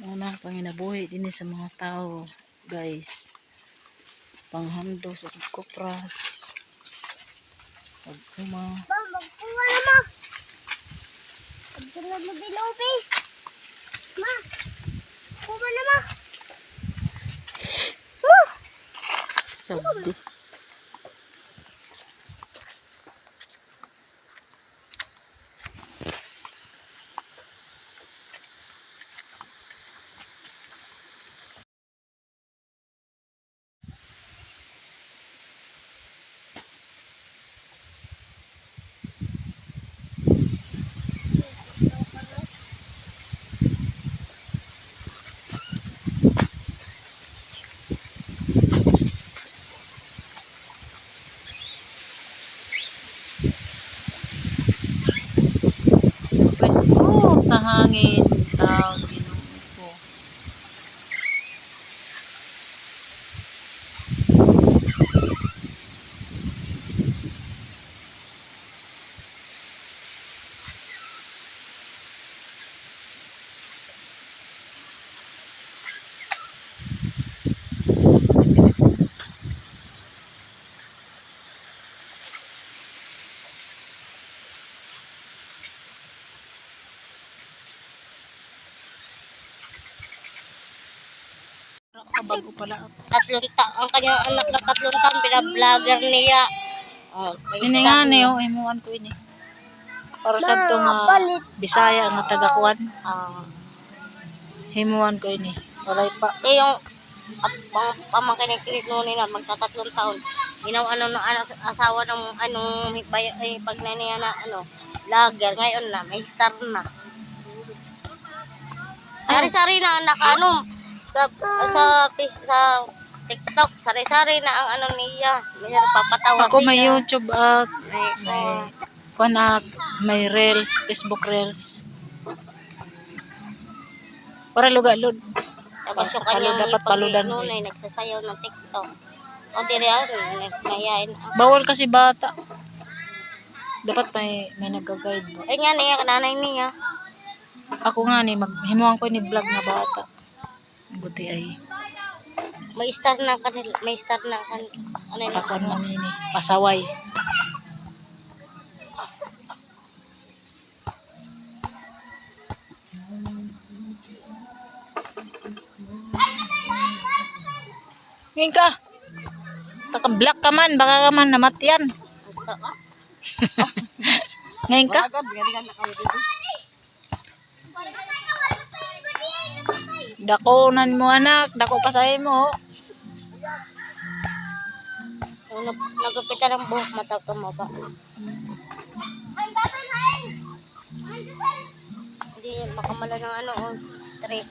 Unang panginabuhi din sa mga tao, guys. Panghandos at kopras. Pagkuma. Magkuha na ma. Pagkuma lubi-lubi. Ma. Kuha na ma. Ma. Sabdi. Presko sa hangin. Tao, ginuko. Bago pala. Ang kanyang anak na 3 taon, bina-vlogger niya. Oh, Ini nga ni, imuan ko ini. Para sa itong Bisaya nga taga-kuan. Himuan ko ini. Walay pa. Yung pamangkin ni Kirit noon nila, magta-3 taon. Ginawa asawa ng pagnaniya na vlogger. Ngayon na, may star na. Sari-sari na anak sa TikTok, sari-sari na ang niya. May papatawa Ako siya. may YouTube may Reels, Facebook Reels. Para lugalod. Tapos yung kanyang dapat paludan noon ay nagsasayaw ng TikTok. O tiriyan, nahihain. Bawal kasi bata. Dapat may nag-guide ba. Ay nga niya, kananay niya. Ako nga ni, himuan ko ni vlog nga bata. Buti ay. May star na kanil, may star na kanil. Takon man ini, pasaway. Ngayon ka. Taka-black ka man, baka ka man namatian. Ngayon ka. Dakonan mo anak, dako pa sa mo. Nagupitan ng buhok, matato mo ba? Hindi makamala ng Tres.